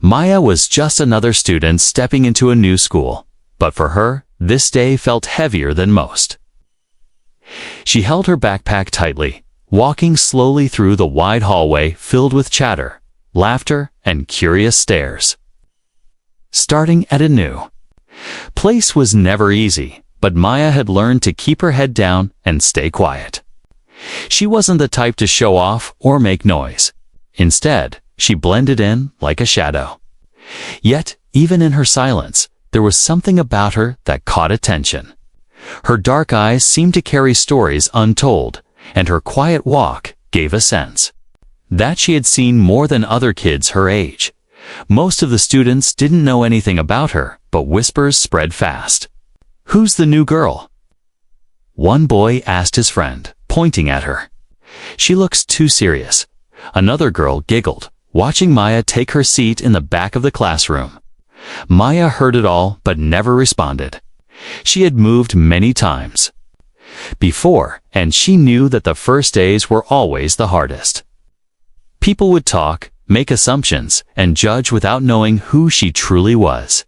Maya was just another student stepping into a new school, but for her, this day felt heavier than most. She held her backpack tightly, walking slowly through the wide hallway filled with chatter, laughter, and curious stares. Starting at a new place was never easy, but Maya had learned to keep her head down and stay quiet. She wasn't the type to show off or make noise. Instead, she blended in like a shadow. Yet, even in her silence, there was something about her that caught attention. Her dark eyes seemed to carry stories untold, and her quiet walk gave a sense that she had seen more than other kids her age. Most of the students didn't know anything about her, but whispers spread fast. "Who's the new girl?" one boy asked his friend, pointing at her. "She looks too serious." Another girl giggled, watching Maya take her seat in the back of the classroom. Maya heard it all but never responded. She had moved many times before, and she knew that the first days were always the hardest. People would talk, make assumptions, and judge without knowing who she truly was.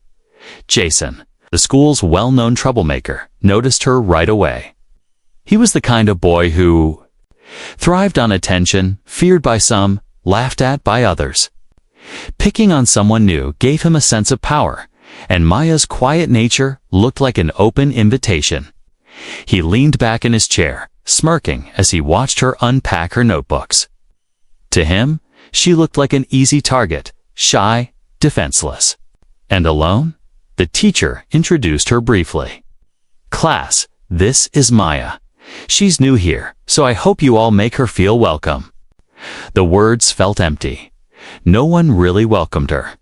Jason, the school's well-known troublemaker, noticed her right away. He was the kind of boy who thrived on attention, feared by some, laughed at by others. Picking on someone new gave him a sense of power, and Maya's quiet nature looked like an open invitation. He leaned back in his chair, smirking as he watched her unpack her notebooks. To him, she looked like an easy target, shy, defenseless. And alone, the teacher introduced her briefly. "Class, this is Maya. She's new here, so I hope you all make her feel welcome." The words felt empty. No one really welcomed her.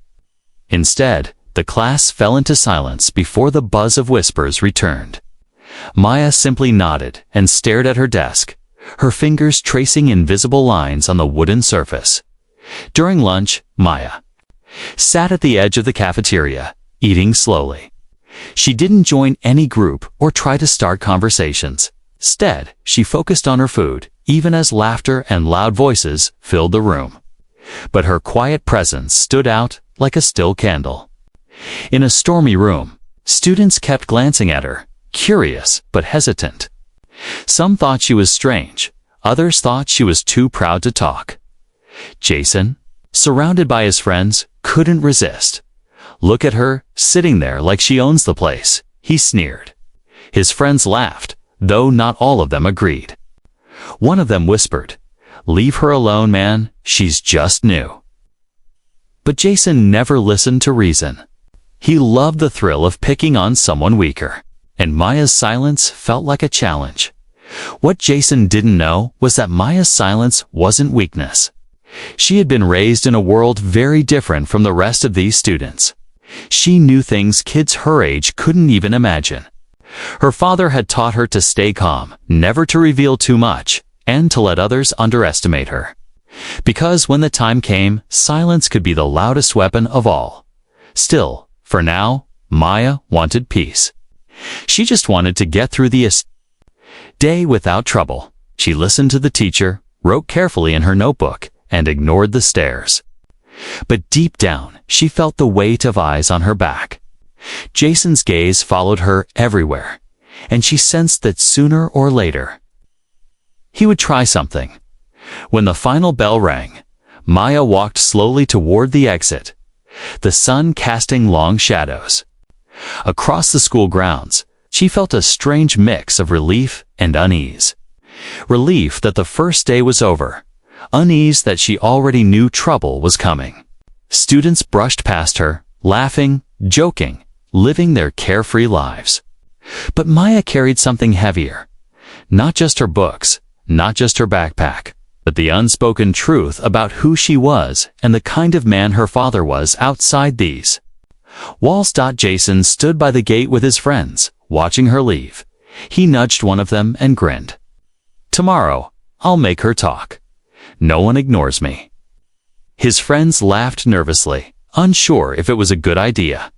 Instead, the class fell into silence before the buzz of whispers returned. Maya simply nodded and stared at her desk, her fingers tracing invisible lines on the wooden surface. During lunch, Maya sat at the edge of the cafeteria, eating slowly. She didn't join any group or try to start conversations. Instead, she focused on her food, even as laughter and loud voices filled the room. But her quiet presence stood out like a still candle. In a stormy room, students kept glancing at her, curious but hesitant. Some thought she was strange, others thought she was too proud to talk. Jason, surrounded by his friends, couldn't resist. "Look at her, sitting there like she owns the place," he sneered. His friends laughed, though not all of them agreed. One of them whispered, "Leave her alone, man, she's just new." But Jason never listened to reason. He loved the thrill of picking on someone weaker, and Maya's silence felt like a challenge. What Jason didn't know was that Maya's silence wasn't weakness. She had been raised in a world very different from the rest of these students. She knew things kids her age couldn't even imagine. Her father had taught her to stay calm, never to reveal too much, and to let others underestimate her. Because when the time came, silence could be the loudest weapon of all. Still, for now, Maya wanted peace. She just wanted to get through the day without trouble. She listened to the teacher, wrote carefully in her notebook, and ignored the stares. But deep down, she felt the weight of eyes on her back. Jason's gaze followed her everywhere, and she sensed that sooner or later, he would try something. When the final bell rang, Maya walked slowly toward the exit, the sun casting long shadows. Across the school grounds, she felt a strange mix of relief and unease. Relief that the first day was over, unease that she already knew trouble was coming. Students brushed past her, laughing, joking, living their carefree lives. But Maya carried something heavier. Not just her books, not just her backpack, but the unspoken truth about who she was and the kind of man her father was outside these walls. Jason stood by the gate with his friends, watching her leave. He nudged one of them and grinned. "Tomorrow, I'll make her talk. No one ignores me." His friends laughed nervously, unsure if it was a good idea.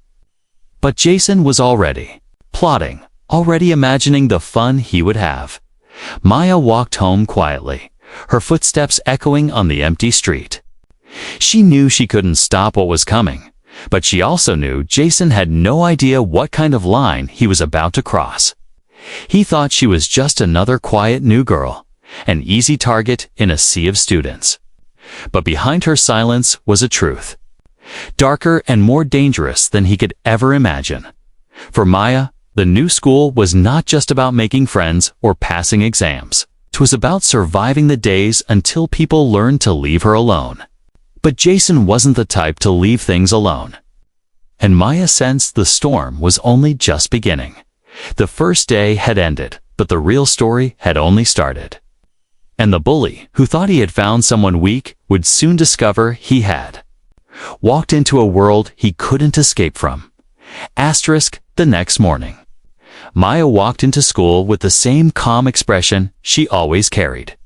But Jason was already plotting, already imagining the fun he would have. Maya walked home quietly, her footsteps echoing on the empty street. She knew she couldn't stop what was coming, but she also knew Jason had no idea what kind of line he was about to cross. He thought she was just another quiet new girl, an easy target in a sea of students. But behind her silence was a truth, darker and more dangerous than he could ever imagine. For Maya, the new school was not just about making friends or passing exams. It was about surviving the days until people learned to leave her alone. But Jason wasn't the type to leave things alone. And Maya sensed the storm was only just beginning. The first day had ended, but the real story had only started. And the bully, who thought he had found someone weak, would soon discover he had walked into a world he couldn't escape from. Asterisk the next morning. Maya walked into school with the same calm expression she always carried.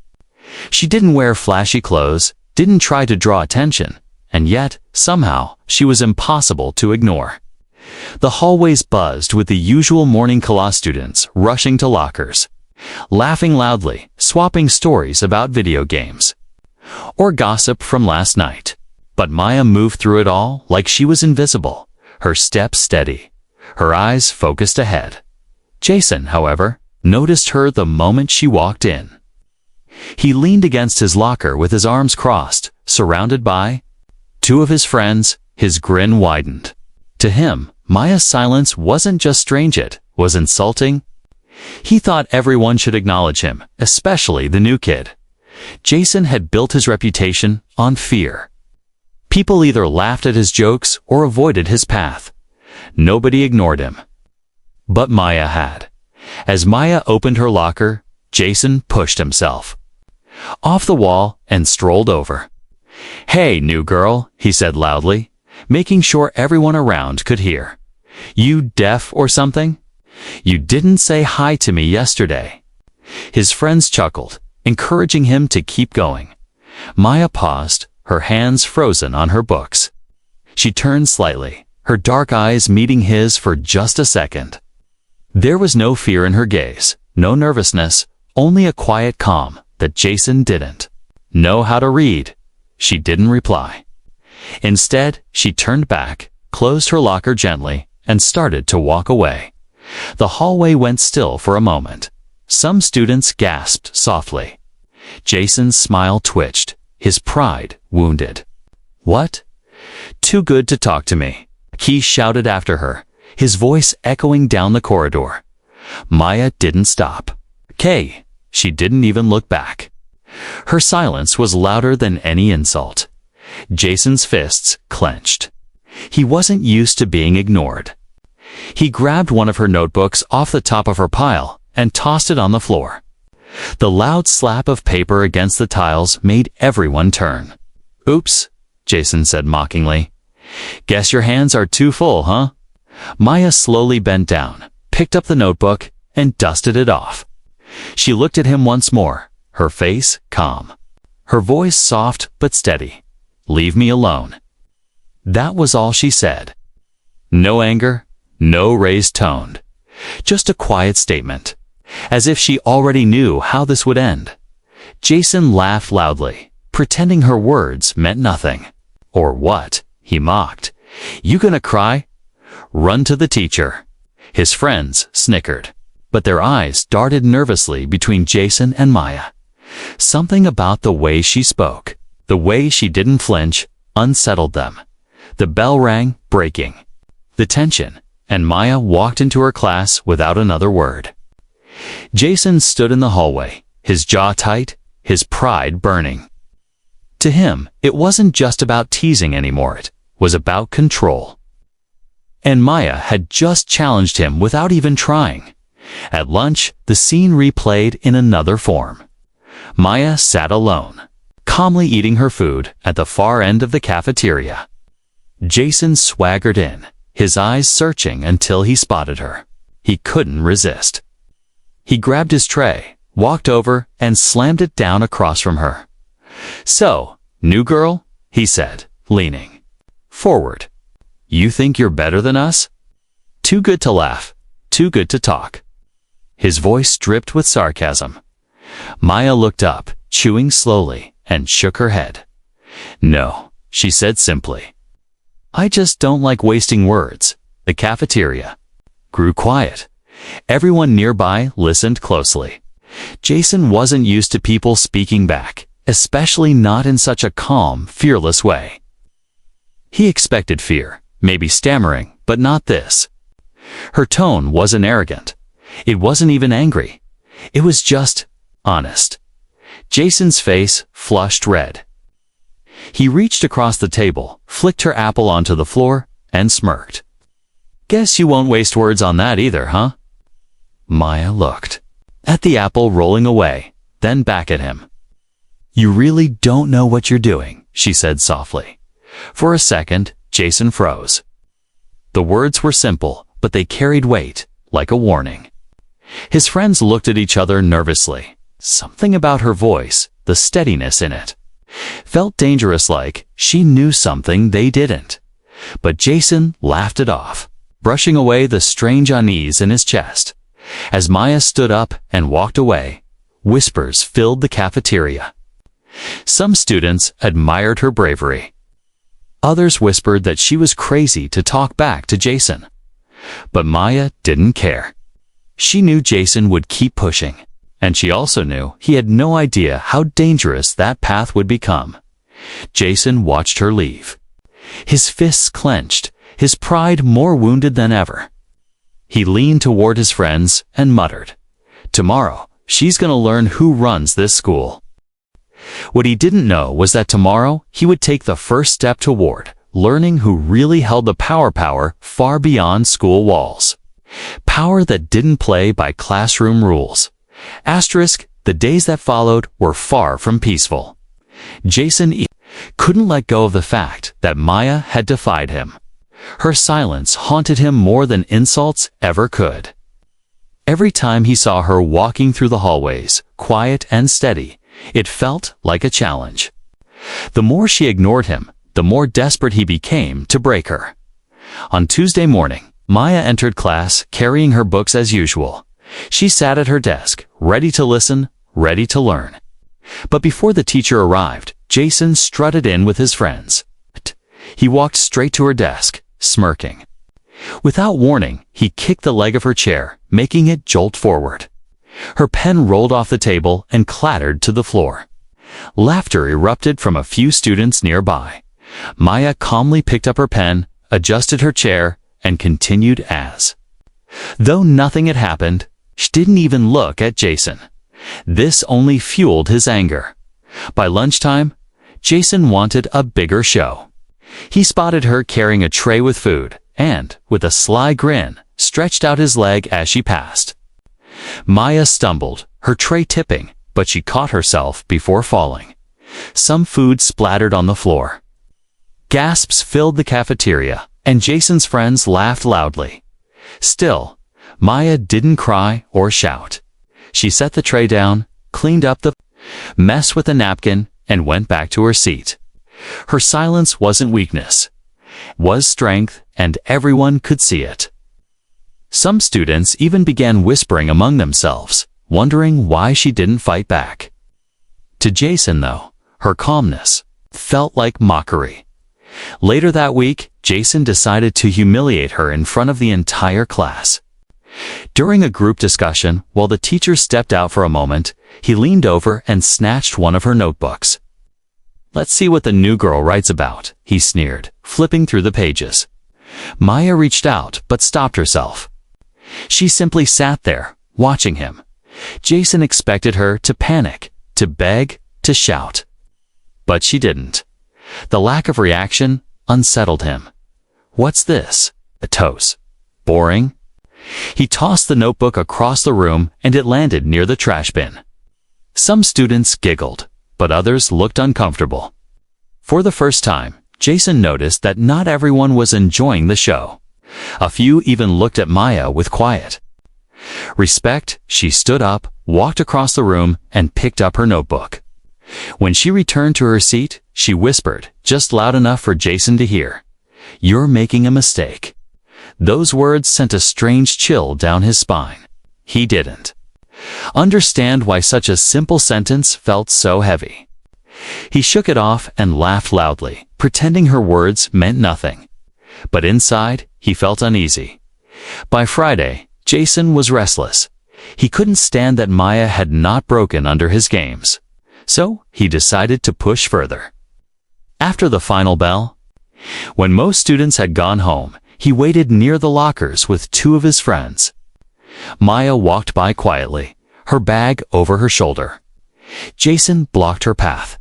She didn't wear flashy clothes, didn't try to draw attention, and yet, somehow, she was impossible to ignore. The hallways buzzed with the usual morning class students rushing to lockers, laughing loudly, swapping stories about video games, or gossip from last night. But Maya moved through it all like she was invisible, her steps steady, her eyes focused ahead. Jason, however, noticed her the moment she walked in. He leaned against his locker with his arms crossed, surrounded by two of his friends. His grin widened. To him, Maya's silence wasn't just strange, it was insulting. He thought everyone should acknowledge him, especially the new kid. Jason had built his reputation on fear. People either laughed at his jokes or avoided his path. Nobody ignored him. But Maya had. As Maya opened her locker, Jason pushed himself off the wall and strolled over. "Hey, new girl," he said loudly, making sure everyone around could hear. "You deaf or something? You didn't say hi to me yesterday." His friends chuckled, encouraging him to keep going. Maya paused, her hands frozen on her books. She turned slightly, her dark eyes meeting his for just a second. There was no fear in her gaze, no nervousness, only a quiet calm that Jason didn't know how to read. She didn't reply. Instead, she turned back, closed her locker gently, and started to walk away. The hallway went still for a moment. Some students gasped softly. Jason's smile twitched, his pride wounded. "What? Too good to talk to me," he shouted after her, his voice echoing down the corridor. Maya didn't stop. "Kay." She didn't even look back. Her silence was louder than any insult. Jason's fists clenched. He wasn't used to being ignored. He grabbed one of her notebooks off the top of her pile and tossed it on the floor. The loud slap of paper against the tiles made everyone turn. "Oops," Jason said mockingly. "Guess your hands are too full, huh?" Maya slowly bent down, picked up the notebook, and dusted it off. She looked at him once more, her face calm, her voice soft but steady. "Leave me alone." That was all she said. No anger, no raised tone, just a quiet statement, as if she already knew how this would end. Jason laughed loudly, pretending her words meant nothing. "Or what?" he mocked. "You gonna cry? Run to the teacher." His friends snickered, but their eyes darted nervously between Jason and Maya. Something about the way she spoke, the way she didn't flinch, unsettled them. The bell rang, breaking the tension, and Maya walked into her class without another word. Jason stood in the hallway, his jaw tight, his pride burning. To him, it wasn't just about teasing anymore, it was about control. And Maya had just challenged him without even trying. At lunch, the scene replayed in another form. Maya sat alone, calmly eating her food at the far end of the cafeteria. Jason swaggered in, his eyes searching until he spotted her. He couldn't resist. He grabbed his tray, walked over, and slammed it down across from her. "So, new girl," he said, leaning forward. "You think you're better than us? Too good to laugh, too good to talk." His voice dripped with sarcasm. Maya looked up, chewing slowly, and shook her head. "No, she said simply. "I just don't like wasting words." The cafeteria grew quiet. Everyone nearby listened closely. Jason wasn't used to people speaking back, especially not in such a calm, fearless way. He expected fear, maybe stammering, but not this. Her tone wasn't arrogant. It wasn't even angry. It was just honest. Jason's face flushed red. He reached across the table, flicked her apple onto the floor, and smirked. "Guess you won't waste words on that either, huh?" Maya looked at the apple rolling away, then back at him. "You really don't know what you're doing," she said softly. For a second, Jason froze. The words were simple, but they carried weight, like a warning. His friends looked at each other nervously. Something about her voice, the steadiness in it, felt dangerous, like she knew something they didn't. But Jason laughed it off, brushing away the strange unease in his chest. As Maya stood up and walked away, whispers filled the cafeteria. Some students admired her bravery. Others whispered that she was crazy to talk back to Jason. But Maya didn't care. She knew Jason would keep pushing, and she also knew he had no idea how dangerous that path would become. Jason watched her leave. His fists clenched, his pride more wounded than ever. He leaned toward his friends and muttered, "Tomorrow, she's going to learn who runs this school." What he didn't know was that tomorrow he would take the first step toward learning who really held the power far beyond school walls. Power that didn't play by classroom rules. Asterisk, the days that followed were far from peaceful. Jason couldn't let go of the fact that Maya had defied him. Her silence haunted him more than insults ever could. Every time he saw her walking through the hallways, quiet and steady, it felt like a challenge. The more she ignored him, the more desperate he became to break her. On Tuesday morning, Maya entered class carrying her books as usual. She sat at her desk, ready to listen, ready to learn. But before the teacher arrived, Jason strutted in with his friends. He walked straight to her desk, smirking. Without warning, he kicked the leg of her chair, making it jolt forward. Her pen rolled off the table and clattered to the floor. Laughter erupted from a few students nearby. Maya calmly picked up her pen, adjusted her chair, and continued as though nothing had happened. She didn't even look at Jason. This only fueled his anger. By lunchtime, Jason wanted a bigger show. He spotted her carrying a tray with food and, with a sly grin, stretched out his leg as she passed. Maya stumbled, her tray tipping, but she caught herself before falling. Some food splattered on the floor. Gasps filled the cafeteria, and Jason's friends laughed loudly. Still, Maya didn't cry or shout. She set the tray down, cleaned up the mess with a napkin, and went back to her seat. Her silence wasn't weakness. It was strength, and everyone could see it. Some students even began whispering among themselves, wondering why she didn't fight back. To Jason, though, her calmness felt like mockery. Later that week, Jason decided to humiliate her in front of the entire class. During a group discussion, while the teacher stepped out for a moment, he leaned over and snatched one of her notebooks. "Let's see what the new girl writes about," he sneered, flipping through the pages. Maya reached out but stopped herself. She simply sat there, watching him. Jason expected her to panic, to beg, to shout. But she didn't. The lack of reaction unsettled him. "What's this? A toast? Boring?" He tossed the notebook across the room and it landed near the trash bin. Some students giggled, but others looked uncomfortable. For the first time, Jason noticed that not everyone was enjoying the show. A few even looked at Maya with quiet respect. She stood up, walked across the room, and picked up her notebook. When she returned to her seat, she whispered, just loud enough for Jason to hear, "You're making a mistake." Those words sent a strange chill down his spine. He didn't understand why such a simple sentence felt so heavy. He shook it off and laughed loudly, pretending her words meant nothing. But inside, he felt uneasy. By Friday, Jason was restless. He couldn't stand that Maya had not broken under his games. So, he decided to push further. After the final bell, when most students had gone home, he waited near the lockers with two of his friends. Maya walked by quietly, her bag over her shoulder. Jason blocked her path.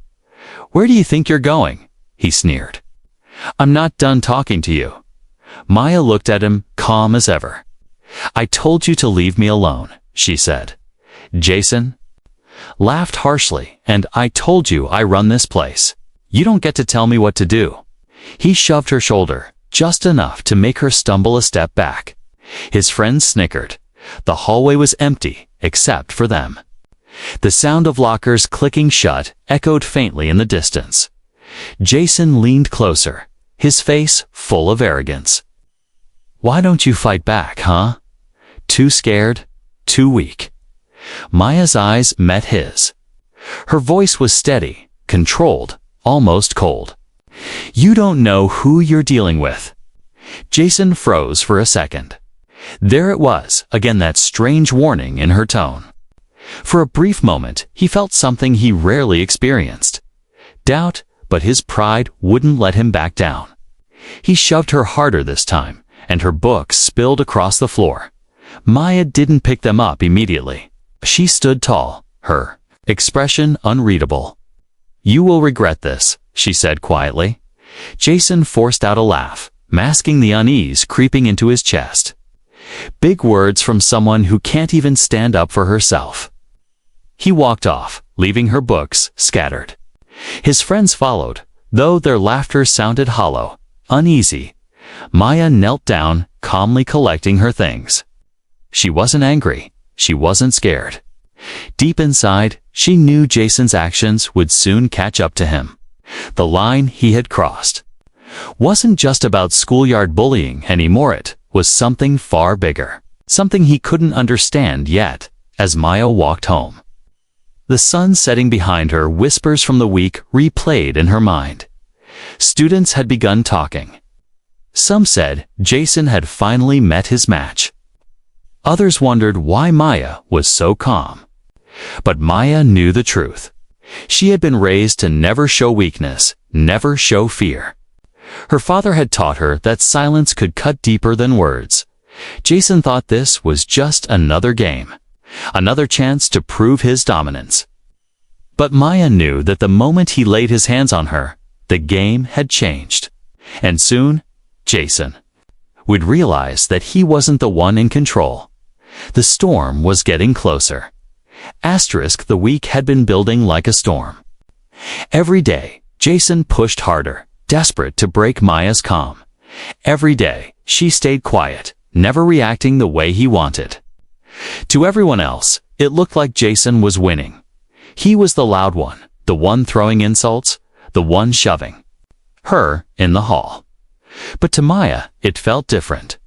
"Where do you think you're going?" he sneered. "I'm not done talking to you." Maya looked at him, calm as ever. "I told you to leave me alone," she said. Jason laughed harshly, "And I told you I run this place. You don't get to tell me what to do." He shoved her shoulder, just enough to make her stumble a step back. His friends snickered. The hallway was empty, except for them. The sound of lockers clicking shut echoed faintly in the distance. Jason leaned closer, his face full of arrogance. "Why don't you fight back, huh? Too scared? Too weak?" Maya's eyes met his. Her voice was steady, controlled, almost cold. "You don't know who you're dealing with." Jason froze for a second. There it was, again, that strange warning in her tone. For a brief moment, he felt something he rarely experienced. Doubt, but his pride wouldn't let him back down. He shoved her harder this time, and her books spilled across the floor. Maya didn't pick them up immediately. She stood tall, her expression unreadable. "You will regret this," she said quietly. Jason forced out a laugh, masking the unease creeping into his chest. Big words from someone who can't even stand up for herself. He walked off, leaving her books scattered. His friends followed, though their laughter sounded hollow, uneasy. Maya knelt down, calmly collecting her things. She wasn't angry. She wasn't scared. Deep inside, she knew Jason's actions would soon catch up to him. The line he had crossed wasn't just about schoolyard bullying anymore. It was something far bigger, something he couldn't understand yet. As Maya walked home, the sun setting behind her, whispers from the week replayed in her mind. Students had begun talking. Some said Jason had finally met his match. Others wondered why Maya was so calm. But Maya knew the truth. She had been raised to never show weakness, never show fear. Her father had taught her that silence could cut deeper than words. Jason thought this was just another game, another chance to prove his dominance. But Maya knew that the moment he laid his hands on her, the game had changed. And soon, Jason would realize that he wasn't the one in control. The storm was getting closer. The week had been building like a storm. Every day, Jason pushed harder, desperate to break Maya's calm. Every day, she stayed quiet, never reacting the way he wanted. To everyone else, it looked like Jason was winning. He was the loud one, the one throwing insults, the one shoving her in the hall. But to Maya, it felt different.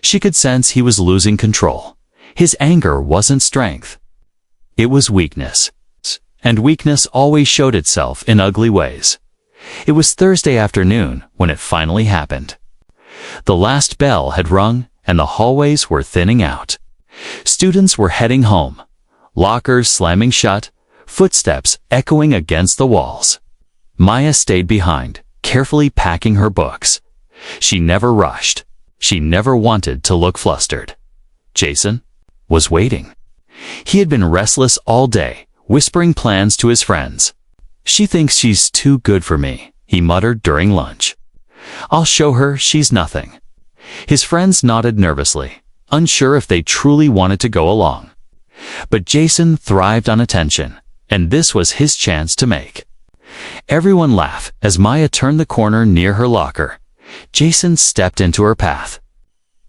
She could sense he was losing control. His anger wasn't strength. It was weakness. And weakness always showed itself in ugly ways. It was Thursday afternoon when it finally happened. The last bell had rung, and the hallways were thinning out. Students were heading home, lockers slamming shut, footsteps echoing against the walls. Maya stayed behind, carefully packing her books. She never rushed. She never wanted to look flustered. Jason was waiting. He had been restless all day, whispering plans to his friends. "She thinks she's too good for me," he muttered during lunch. "I'll show her she's nothing." His friends nodded nervously, unsure if they truly wanted to go along. But Jason thrived on attention, and this was his chance to make. Everyone laughed as Maya turned the corner near her locker. Jason stepped into her path.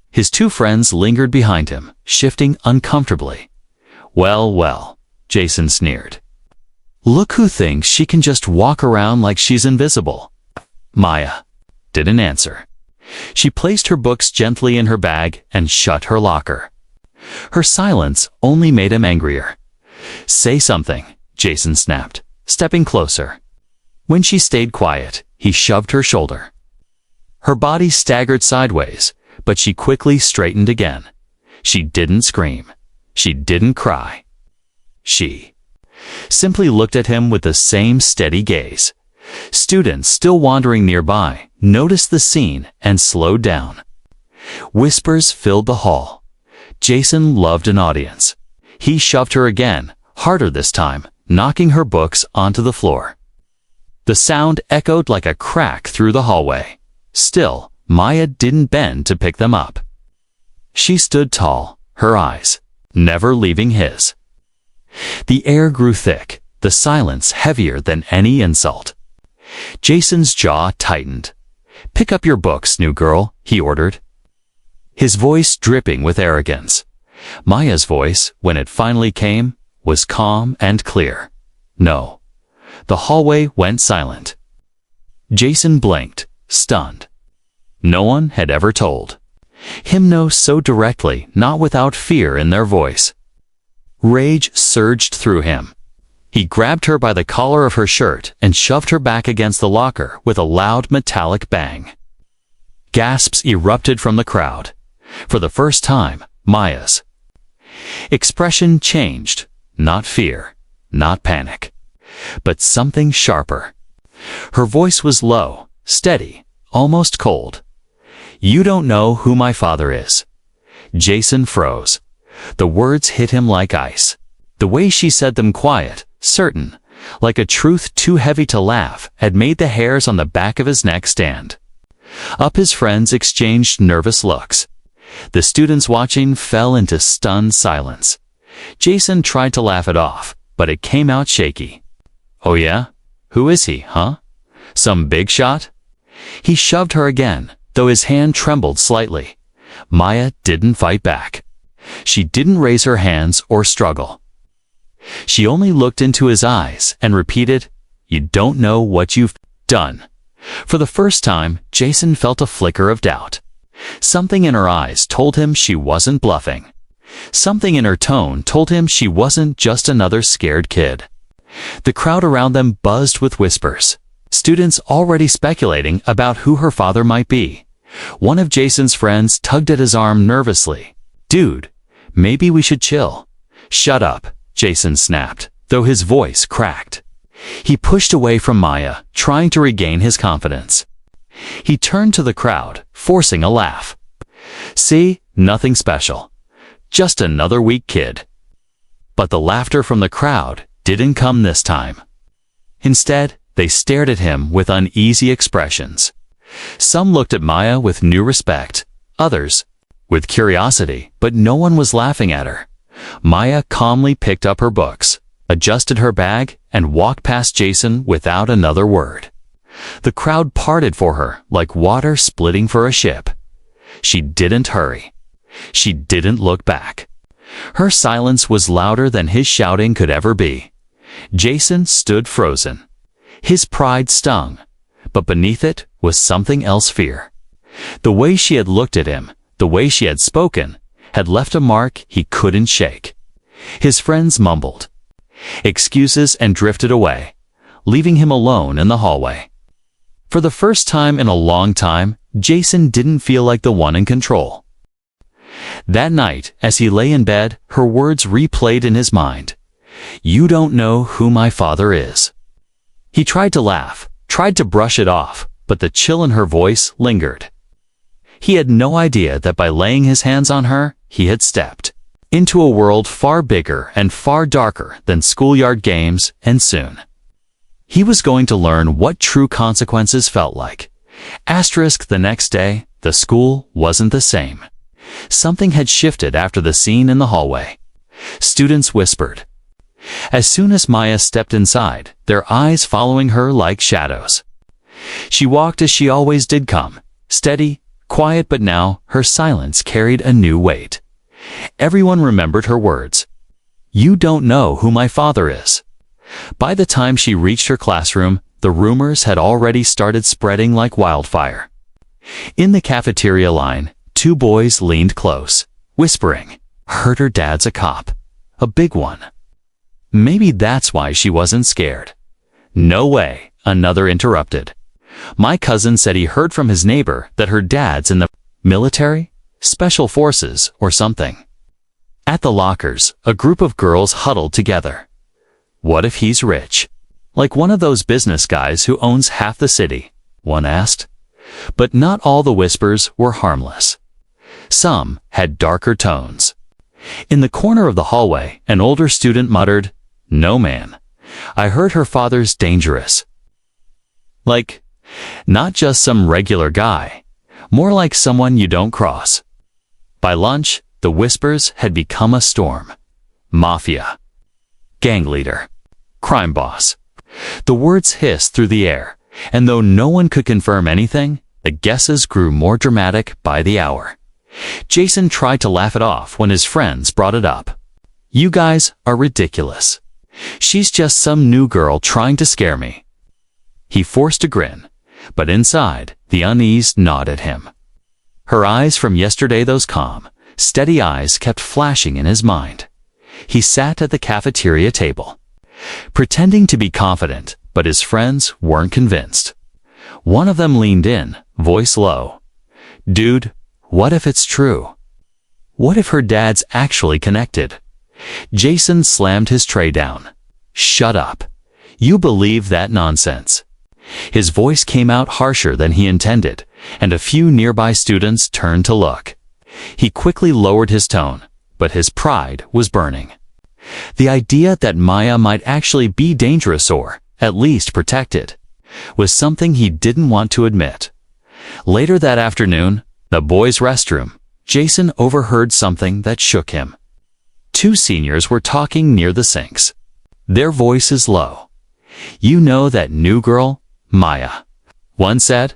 His two friends lingered behind him, shifting uncomfortably. "Well, well," Jason sneered. "Look who thinks she can just walk around like she's invisible." Maya didn't answer. She placed her books gently in her bag and shut her locker. Her silence only made him angrier. "Say something," Jason snapped, stepping closer. When she stayed quiet, he shoved her shoulder. Her body staggered sideways, but she quickly straightened again. She didn't scream. She didn't cry. She simply looked at him with the same steady gaze. Students still wandering nearby noticed the scene and slowed down. Whispers filled the hall. Jason loved an audience. He shoved her again, harder this time, knocking her books onto the floor. The sound echoed like a crack through the hallway. Still, Maya didn't bend to pick them up. She stood tall, her eyes never leaving his. The air grew thick, the silence heavier than any insult. Jason's jaw tightened. "Pick up your books, new girl," he ordered. His voice dripping with arrogance. Maya's voice, when it finally came, was calm and clear. No. The hallway went silent. Jason blinked, stunned. No one had ever told him no so directly, not without fear in their voice. Rage surged through him. He grabbed her by the collar of her shirt and shoved her back against the locker with a loud metallic bang. Gasps erupted from the crowd. For the first time, Maya's expression changed. Not fear, not panic, but something sharper. Her voice was low, steady, almost cold. "You don't know who my father is." Jason froze. The words hit him like ice. The way she said them, quiet, certain, like a truth too heavy to laugh, had made the hairs on the back of his neck stand up. His friends exchanged nervous looks. The students watching fell into stunned silence. Jason tried to laugh it off, but it came out shaky. "Oh yeah? Who is he, huh? Some big shot?" He shoved her again, though his hand trembled slightly. Maya didn't fight back. She didn't raise her hands or struggle. She only looked into his eyes and repeated, "You don't know what you've done." For the first time, Jason felt a flicker of doubt. Something in her eyes told him she wasn't bluffing. Something in her tone told him she wasn't just another scared kid. The crowd around them buzzed with whispers. Students already speculating about who her father might be. One of Jason's friends tugged at his arm nervously. "Dude, maybe we should chill." "Shut up," Jason snapped, though his voice cracked. He pushed away from Maya, trying to regain his confidence. He turned to the crowd, forcing a laugh. "See, nothing special. Just another weak kid." But the laughter from the crowd didn't come this time. Instead, they stared at him with uneasy expressions. Some looked at Maya with new respect, others with curiosity, but no one was laughing at her. Maya calmly picked up her books, adjusted her bag, and walked past Jason without another word. The crowd parted for her like water splitting for a ship. She didn't hurry. She didn't look back. Her silence was louder than his shouting could ever be. Jason stood frozen. His pride stung, but beneath it was something else, fear. The way she had looked at him, the way she had spoken, had left a mark he couldn't shake. His friends mumbled excuses and drifted away, leaving him alone in the hallway. For the first time in a long time, Jason didn't feel like the one in control. That night, as he lay in bed, her words replayed in his mind. "You don't know who my father is." He tried to laugh, tried to brush it off, but the chill in her voice lingered. He had no idea that by laying his hands on her, he had stepped into a world far bigger and far darker than schoolyard games, and soon he was going to learn what true consequences felt like. The next day, the school wasn't the same. Something had shifted after the scene in the hallway. Students whispered. As soon as Maya stepped inside, their eyes following her like shadows. She walked as she always did, come, steady, quiet, but now her silence carried a new weight. Everyone remembered her words. "You don't know who my father is." By the time she reached her classroom, the rumors had already started spreading like wildfire. In the cafeteria line, two boys leaned close, whispering, "Heard her dad's a cop. A big one." Maybe that's why she wasn't scared. "No way," another interrupted. My cousin said he heard from his neighbor that her dad's in the military, special forces, or something. At the lockers, a group of girls huddled together. What if he's rich? Like one of those business guys who owns half the city, one asked. But not all the whispers were harmless. Some had darker tones. In the corner of the hallway, an older student muttered, "No, man. I heard her father's dangerous." Like, not just some regular guy, more like someone you don't cross. By lunch, the whispers had become a storm. Mafia. Gang leader. Crime boss. The words hissed through the air, and though no one could confirm anything, the guesses grew more dramatic by the hour. Jason tried to laugh it off when his friends brought it up. "You guys are ridiculous. She's just some new girl trying to scare me." He forced a grin, but inside, the unease gnawed at him. Her eyes from yesterday, those calm, steady eyes kept flashing in his mind. He sat at the cafeteria table, pretending to be confident, but his friends weren't convinced. One of them leaned in, voice low. "Dude, what if it's true? What if her dad's actually connected?" Jason slammed his tray down. "Shut up. You believe that nonsense." His voice came out harsher than he intended, and a few nearby students turned to look. He quickly lowered his tone, but his pride was burning. The idea that Maya might actually be dangerous or, at least, protected, was something he didn't want to admit. Later that afternoon, the boys' restroom, Jason overheard something that shook him. Two seniors were talking near the sinks. Their voices low. "You know that new girl, Maya?" One said.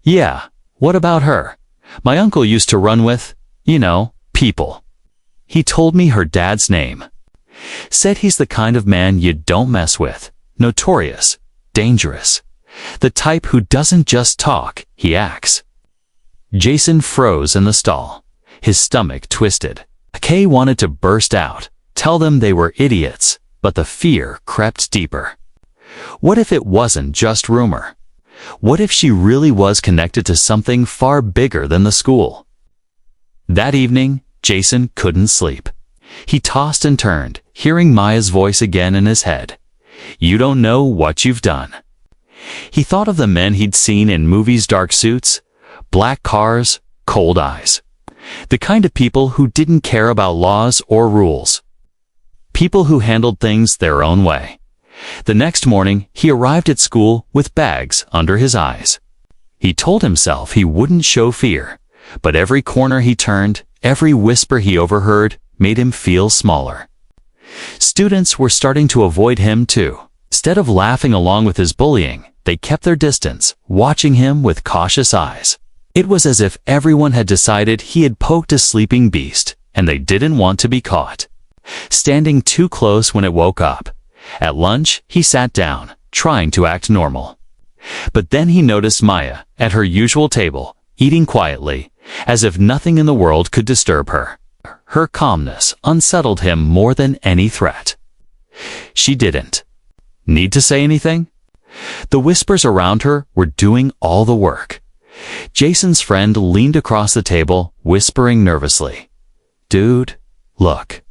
"Yeah, what about her? My uncle used to run with, people. He told me her dad's name. Said he's the kind of man you don't mess with. Notorious, dangerous. The type who doesn't just talk, he acts." Jason froze in the stall. His stomach twisted. Kay wanted to burst out, tell them they were idiots, but the fear crept deeper. What if it wasn't just rumor? What if she really was connected to something far bigger than the school? That evening, Jason couldn't sleep. He tossed and turned, hearing Maya's voice again in his head. "You don't know what you've done." He thought of the men he'd seen in movies, dark suits, black cars, cold eyes. The kind of people who didn't care about laws or rules. People who handled things their own way. The next morning, he arrived at school with bags under his eyes. He told himself he wouldn't show fear, but every corner he turned, every whisper he overheard, made him feel smaller. Students were starting to avoid him too. Instead of laughing along with his bullying, they kept their distance, watching him with cautious eyes. It was as if everyone had decided he had poked a sleeping beast, and they didn't want to be caught. Standing too close when it woke up. At lunch, he sat down, trying to act normal. But then he noticed Maya, at her usual table, eating quietly, as if nothing in the world could disturb her. Her calmness unsettled him more than any threat. She didn't need to say anything. The whispers around her were doing all the work. Jason's friend leaned across the table, whispering nervously, "Dude, look."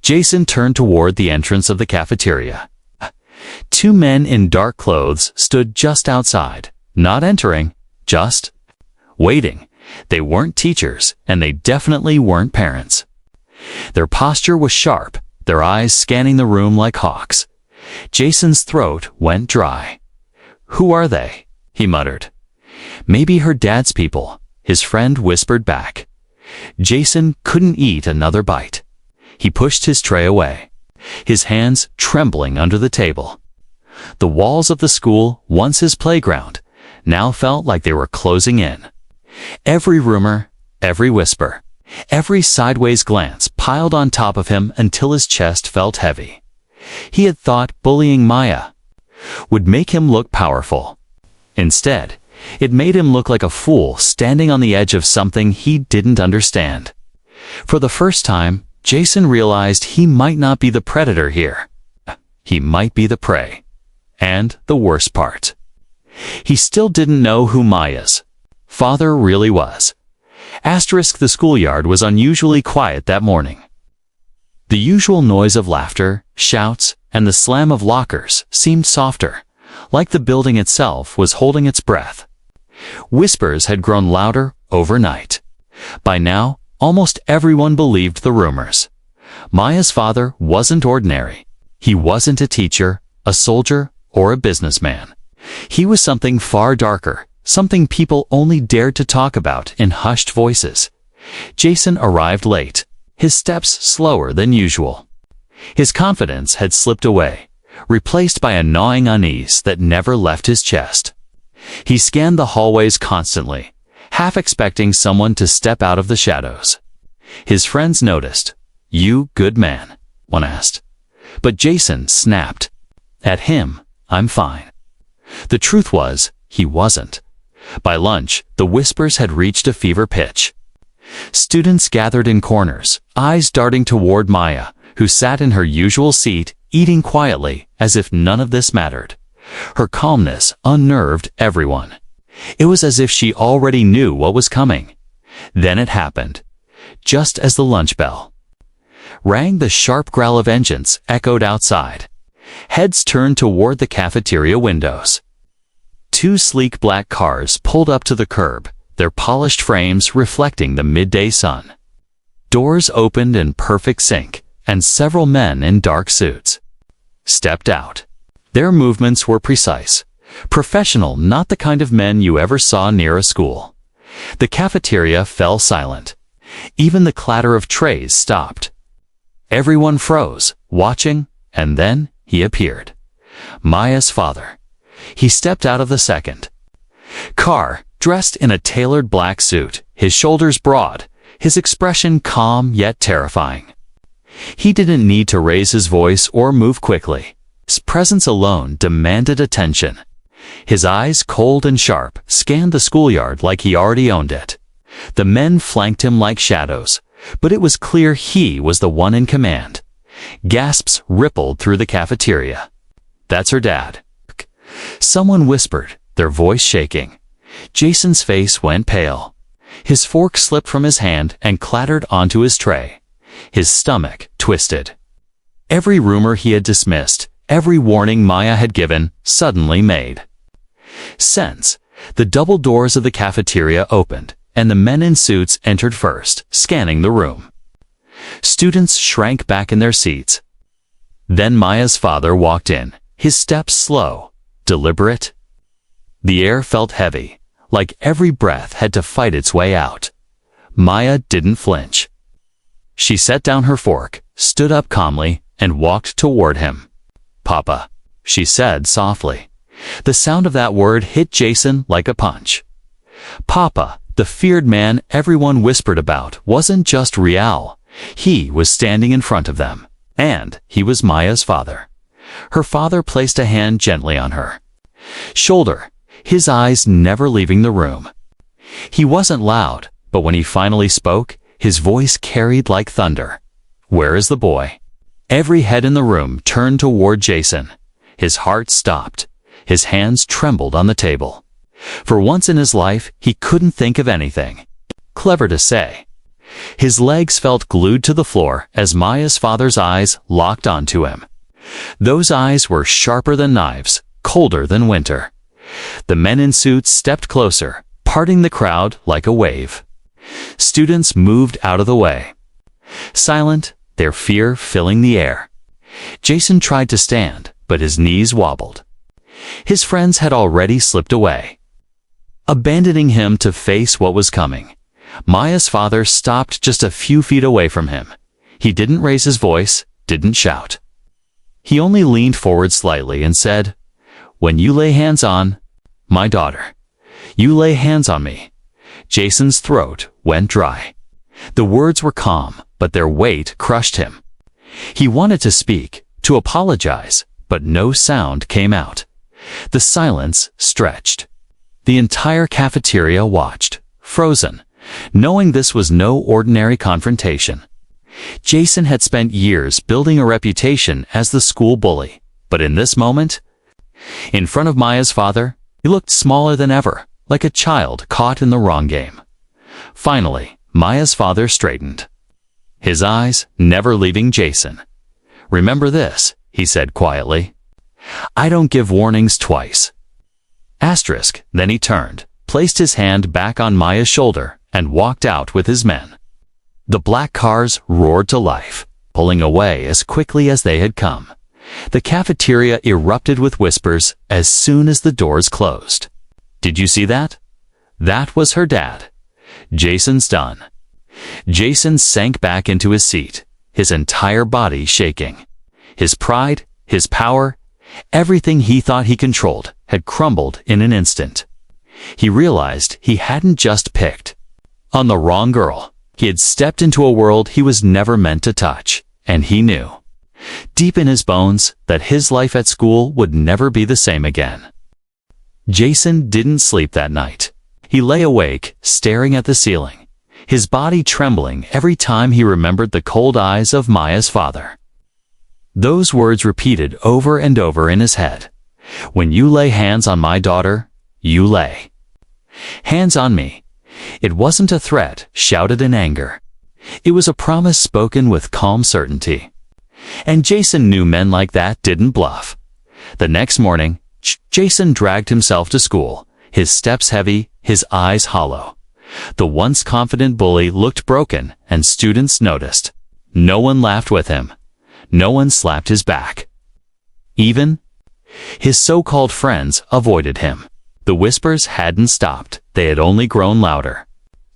Jason turned toward the entrance of the cafeteria. Two men in dark clothes stood just outside, not entering, just waiting. They weren't teachers, and they definitely weren't parents. Their posture was sharp, their eyes scanning the room like hawks. Jason's throat went dry. "Who are they?" he muttered. "Maybe her dad's people," his friend whispered back. Jason couldn't eat another bite. He pushed his tray away, his hands trembling under the table. The walls of the school, once his playground, now felt like they were closing in. Every rumor, every whisper, every sideways glance piled on top of him until his chest felt heavy. He had thought bullying Maya would make him look powerful. Instead, it made him look like a fool standing on the edge of something he didn't understand. For the first time, Jason realized he might not be the predator here. He might be the prey. And the worst part, he still didn't know who Maya's father really was. The schoolyard was unusually quiet that morning. The usual noise of laughter, shouts, and the slam of lockers seemed softer, like the building itself was holding its breath. Whispers had grown louder overnight. By now, almost everyone believed the rumors. Maya's father wasn't ordinary. He wasn't a teacher, a soldier, or a businessman. He was something far darker, something people only dared to talk about in hushed voices. Jason arrived late, his steps slower than usual. His confidence had slipped away, replaced by a gnawing unease that never left his chest. He scanned the hallways constantly, half expecting someone to step out of the shadows. His friends noticed. "You good man?" one asked. But Jason snapped at him, "I'm fine." The truth was, he wasn't. By lunch, the whispers had reached a fever pitch. Students gathered in corners, eyes darting toward Maya, who sat in her usual seat, eating quietly, as if none of this mattered. Her calmness unnerved everyone. It was as if she already knew what was coming. Then it happened. Just as the lunch bell rang, the sharp growl of engines echoed outside. Heads turned toward the cafeteria windows. Two sleek black cars pulled up to the curb, their polished frames reflecting the midday sun. Doors opened in perfect sync, and several men in dark suits stepped out. Their movements were precise, professional, not the kind of men you ever saw near a school. The cafeteria fell silent. Even the clatter of trays stopped. Everyone froze, watching, and then he appeared. Maya's father. He stepped out of the second car, dressed in a tailored black suit, his shoulders broad, his expression calm yet terrifying. He didn't need to raise his voice or move quickly. His presence alone demanded attention. His eyes, cold and sharp, scanned the schoolyard like he already owned it. The men flanked him like shadows, but it was clear he was the one in command. Gasps rippled through the cafeteria. "That's her dad," someone whispered, their voice shaking. Jason's face went pale. His fork slipped from his hand and clattered onto his tray. His stomach twisted. Every rumor he had dismissed, every warning Maya had given, suddenly made sense. The double doors of the cafeteria opened, and the men in suits entered first, scanning the room. Students shrank back in their seats. Then Maya's father walked in, his steps slow, deliberate. The air felt heavy, like every breath had to fight its way out. Maya didn't flinch. She set down her fork, stood up calmly, and walked toward him. "Papa," she said softly. The sound of that word hit Jason like a punch. Papa, the feared man everyone whispered about, wasn't just real. He was standing in front of them, and he was Maya's father. Her father placed a hand gently on her shoulder, his eyes never leaving the room. He wasn't loud, but when he finally spoke, his voice carried like thunder. "Where is the boy?" Every head in the room turned toward Jason. His heart stopped. His hands trembled on the table. For once in his life, he couldn't think of anything clever to say. His legs felt glued to the floor as Maya's father's eyes locked onto him. Those eyes were sharper than knives, colder than winter. The men in suits stepped closer, parting the crowd like a wave. Students moved out of the way, silent, their fear filling the air. Jason tried to stand, but his knees wobbled. His friends had already slipped away, abandoning him to face what was coming. Maya's father stopped just a few feet away from him. He didn't raise his voice, didn't shout. He only leaned forward slightly and said, "When you lay hands on my daughter, you lay hands on me." Jason's throat went dry. The words were calm, but their weight crushed him. He wanted to speak, to apologize, but no sound came out. The silence stretched. The entire cafeteria watched, frozen, knowing this was no ordinary confrontation. Jason had spent years building a reputation as the school bully, but in this moment, In front of Maya's father, he looked smaller than ever, like a child caught in the wrong game. Finally, Maya's father straightened, his eyes never leaving Jason. "Remember this," he said quietly. "I don't give warnings twice." Asterisk. Then he turned, placed his hand back on Maya's shoulder, and walked out with his men. The black cars roared to life, pulling away as quickly as they had come. The cafeteria erupted with whispers as soon as the doors closed. "Did you see that? That was her dad. Jason's done." Jason sank back into his seat, his entire body shaking. His pride, his power, everything he thought he controlled had crumbled in an instant. He realized he hadn't just picked on the wrong girl. He had stepped into a world he was never meant to touch, and he knew, deep in his bones, that his life at school would never be the same again. Jason didn't sleep that night. He lay awake, staring at the ceiling, his body trembling every time he remembered the cold eyes of Maya's father. Those words repeated over and over in his head. "When you lay hands on my daughter, you lay hands on me." It wasn't a threat shouted in anger. It was a promise spoken with calm certainty. And Jason knew men like that didn't bluff. The next morning, Jason dragged himself to school, his steps heavy, his eyes hollow. The once confident bully looked broken, and students noticed. No one laughed with him. No one slapped his back. Even his so-called friends avoided him. The whispers hadn't stopped. They had only grown louder.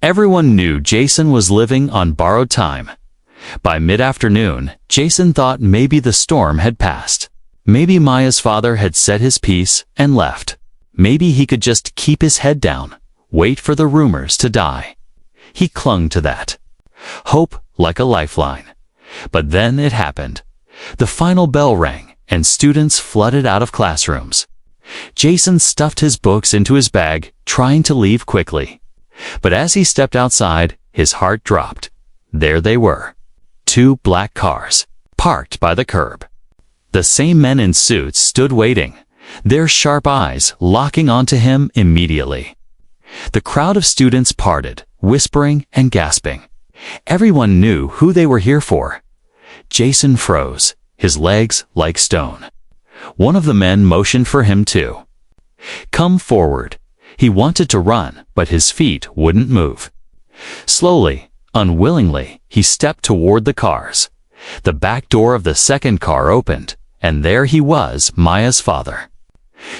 Everyone knew Jason was living on borrowed time. By mid-afternoon, Jason thought maybe the storm had passed. Maybe Maya's father had said his piece and left. Maybe he could just keep his head down, wait for the rumors to die. He clung to that hope like a lifeline. But then it happened. The final bell rang, and students flooded out of classrooms. Jason stuffed his books into his bag, trying to leave quickly. But as he stepped outside, his heart dropped. There they were. 2 black cars, parked by the curb. The same men in suits stood waiting, their sharp eyes locking onto him immediately. The crowd of students parted, whispering and gasping. Everyone knew who they were here for. Jason froze, his legs like stone. One of the men motioned for him to come forward. He wanted to run, but his feet wouldn't move. Slowly, unwillingly, he stepped toward the cars. The back door of the second car opened, and there he was, Maya's father.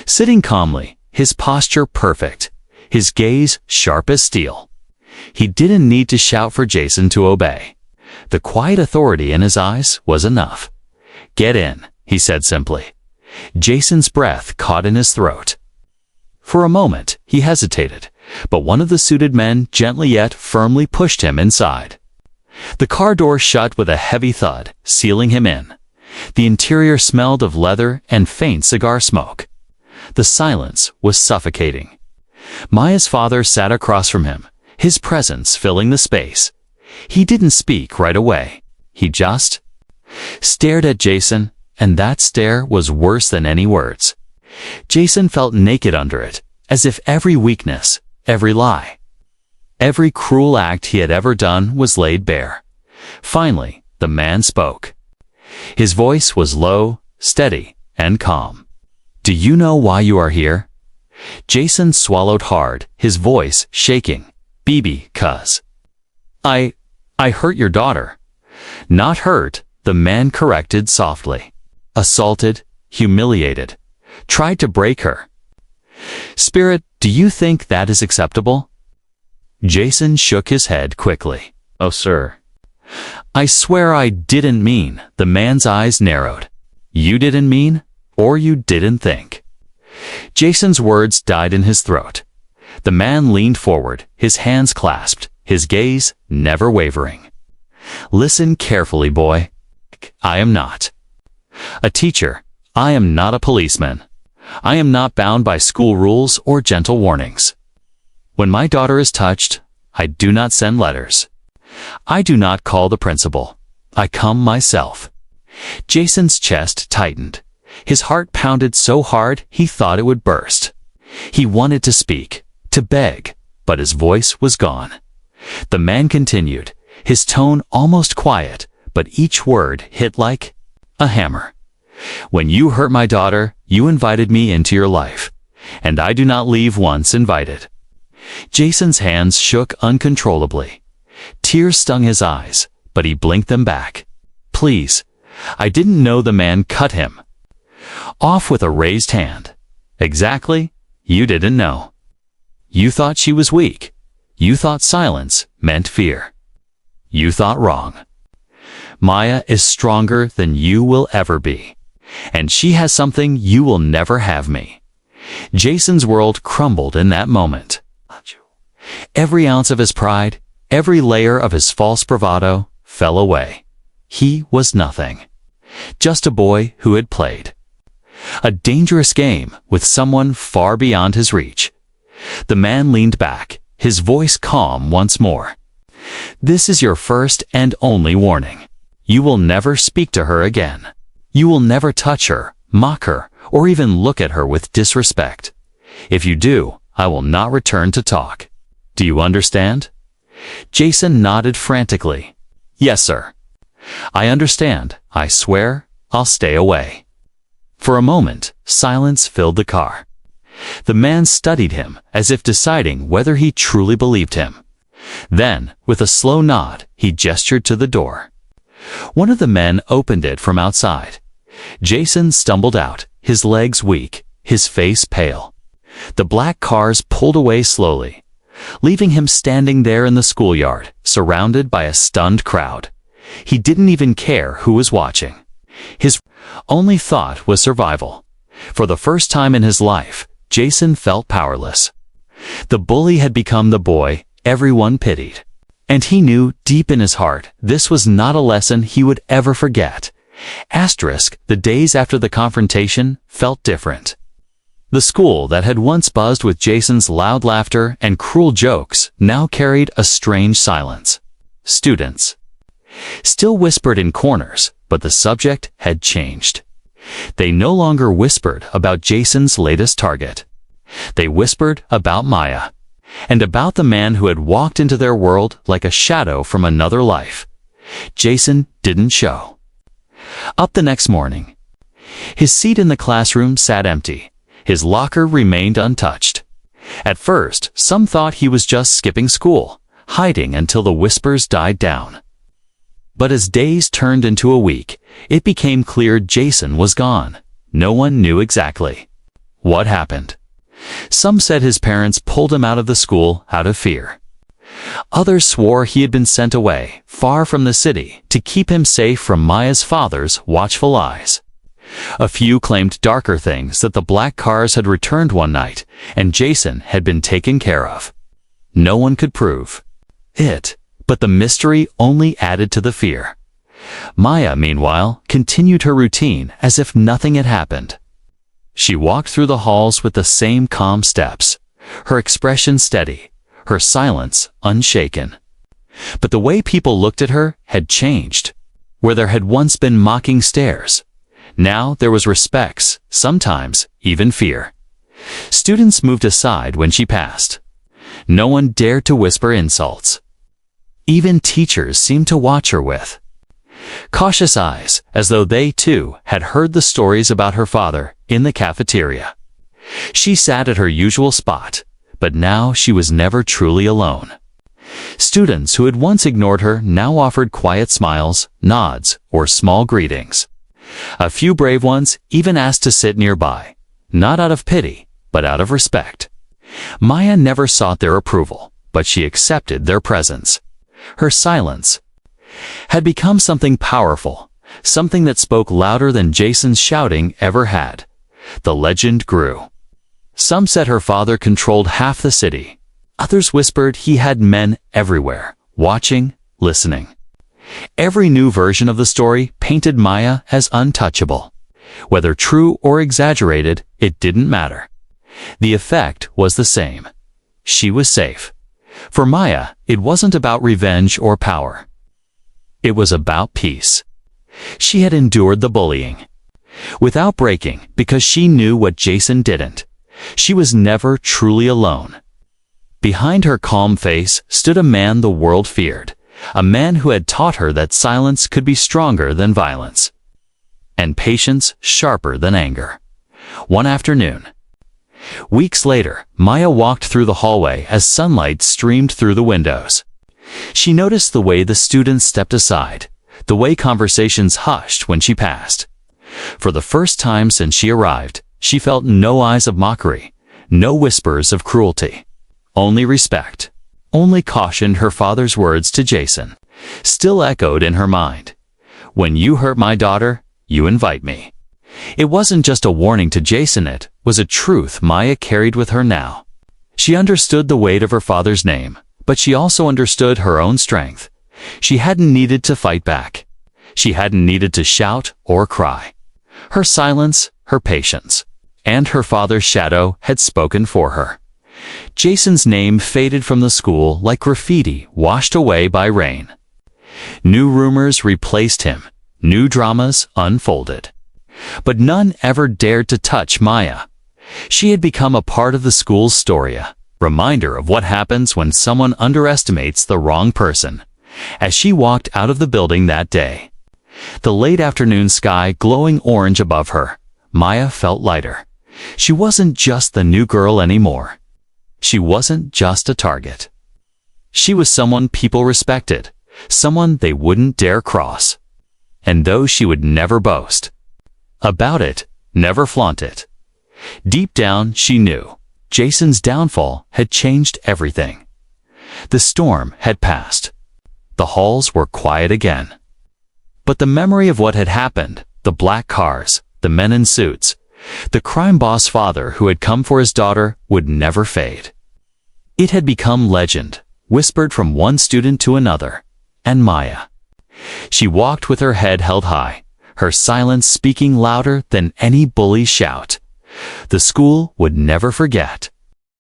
Sitting calmly, his posture perfect, his gaze sharp as steel. He didn't need to shout for Jason to obey. The quiet authority in his eyes was enough. "Get in," he said simply. Jason's breath caught in his throat. For a moment, he hesitated, but one of the suited men gently yet firmly pushed him inside. The car door shut with a heavy thud, sealing him in. The interior smelled of leather and faint cigar smoke. The silence was suffocating. Maya's father sat across from him, his presence filling the space. He didn't speak right away. He just stared at Jason, and that stare was worse than any words. Jason felt naked under it, as if every weakness, every lie, every cruel act he had ever done was laid bare. Finally, the man spoke. His voice was low, steady, and calm. "Do you know why you are here?" Jason swallowed hard, his voice shaking. "Cuz I hurt your daughter." "Not hurt," the man corrected softly. "Assaulted, humiliated, tried to break her." "Spirit, do you think that is acceptable?" Jason shook his head quickly. "Oh, sir. I swear I didn't mean." The man's eyes narrowed. "You didn't mean, or you didn't think." Jason's words died in his throat. The man leaned forward, his hands clasped, his gaze never wavering. "Listen carefully, boy. I am not a teacher. I am not a policeman. I am not bound by school rules or gentle warnings. When my daughter is touched, I do not send letters. I do not call the principal. I come myself." Jason's chest tightened. His heart pounded so hard he thought it would burst. He wanted to speak, to beg, but his voice was gone. The man continued, his tone almost quiet, but each word hit like a hammer. When you hurt my daughter, you invited me into your life, and I do not leave once invited. Jason's hands shook uncontrollably. Tears stung his eyes, but he blinked them back. Please, I didn't know the man cut him off with a raised hand. Exactly, you didn't know. You thought she was weak. You thought silence meant fear. You thought wrong. Maya is stronger than you will ever be, and she has something you will never have me. Jason's world crumbled in that moment. Every ounce of his pride, every layer of his false bravado fell away. He was nothing. Just a boy who had played a dangerous game with someone far beyond his reach. The man leaned back, his voice calm once more. This is your first and only warning. You will never speak to her again. You will never touch her, mock her, or even look at her with disrespect. If you do, I will not return to talk. Do you understand? Jason nodded frantically. Yes, sir. I understand. I swear I'll stay away. For a moment, silence filled the car. The man studied him as if deciding whether he truly believed him. Then, with a slow nod, he gestured to the door. One of the men opened it from outside. Jason stumbled out, his legs weak, his face pale. The black cars pulled away slowly, leaving him standing there in the schoolyard, surrounded by a stunned crowd. He didn't even care who was watching. His only thought was survival. For the first time in his life, Jason felt powerless. The bully had become the boy everyone pitied. And he knew deep in his heart this was not a lesson he would ever forget. The days after the confrontation felt different. The school that had once buzzed with Jason's loud laughter and cruel jokes now carried a strange silence. Students still whispered in corners, but the subject had changed. They no longer whispered about Jason's latest target. They whispered about Maya, and about the man who had walked into their world like a shadow from another life. Jason didn't show up the next morning. His seat in the classroom sat empty. His locker remained untouched. At first, some thought he was just skipping school, hiding until the whispers died down. But as days turned into a week, it became clear Jason was gone. No one knew exactly what happened. Some said his parents pulled him out of the school out of fear. Others swore he had been sent away, far from the city, to keep him safe from Maya's father's watchful eyes. A few claimed darker things, that the black cars had returned one night, and Jason had been taken care of. No one could prove it, but the mystery only added to the fear. Maya, meanwhile, continued her routine as if nothing had happened. She walked through the halls with the same calm steps, her expression steady, her silence unshaken. But the way people looked at her had changed. Where there had once been mocking stares, now there was respect, sometimes even fear. Students moved aside when she passed. No one dared to whisper insults. Even teachers seemed to watch her with cautious eyes, as though they, too, had heard the stories about her father in the cafeteria. She sat at her usual spot, but now she was never truly alone. Students who had once ignored her now offered quiet smiles, nods, or small greetings. A few brave ones even asked to sit nearby, not out of pity, but out of respect. Maya never sought their approval, but she accepted their presence. Her silence had become something powerful, something that spoke louder than Jason's shouting ever had. The legend grew. Some said her father controlled half the city. Others whispered he had men everywhere, watching, listening. Every new version of the story painted Maya as untouchable. Whether true or exaggerated, it didn't matter. The effect was the same. She was safe. For Maya, it wasn't about revenge or power. It was about peace. She had endured the bullying. Without breaking, because she knew what Jason didn't. She was never truly alone. Behind her calm face stood a man the world feared, a man who had taught her that silence could be stronger than violence, and patience sharper than anger. One afternoon, weeks later, Maya walked through the hallway as sunlight streamed through the windows. She noticed the way the students stepped aside, the way conversations hushed when she passed. For the first time since she arrived, she felt no eyes of mockery, no whispers of cruelty. Only respect, only caution. Her father's words to Jason still echoed in her mind. When you hurt my daughter, you invite me. It wasn't just a warning to Jason, it was a truth Maya carried with her now. She understood the weight of her father's name, but she also understood her own strength. She hadn't needed to fight back. She hadn't needed to shout or cry. Her silence, her patience, and her father's shadow had spoken for her. Jason's name faded from the school like graffiti washed away by rain. New rumors replaced him, new dramas unfolded. But none ever dared to touch Maya. She had become a part of the school's story, a reminder of what happens when someone underestimates the wrong person. As she walked out of the building that day, the late afternoon sky glowing orange above her, Maya felt lighter. She wasn't just the new girl anymore. She wasn't just a target. She was someone people respected, someone they wouldn't dare cross. And though she would never boast about it, never flaunt it, deep down she knew Jason's downfall had changed everything. The storm had passed. The halls were quiet again. But the memory of what had happened, the black cars, the men in suits, the crime boss father who had come for his daughter, would never fade. It had become legend, whispered from one student to another. And Maya. She walked with her head held high, her silence speaking louder than any bully's shout. The school would never forget.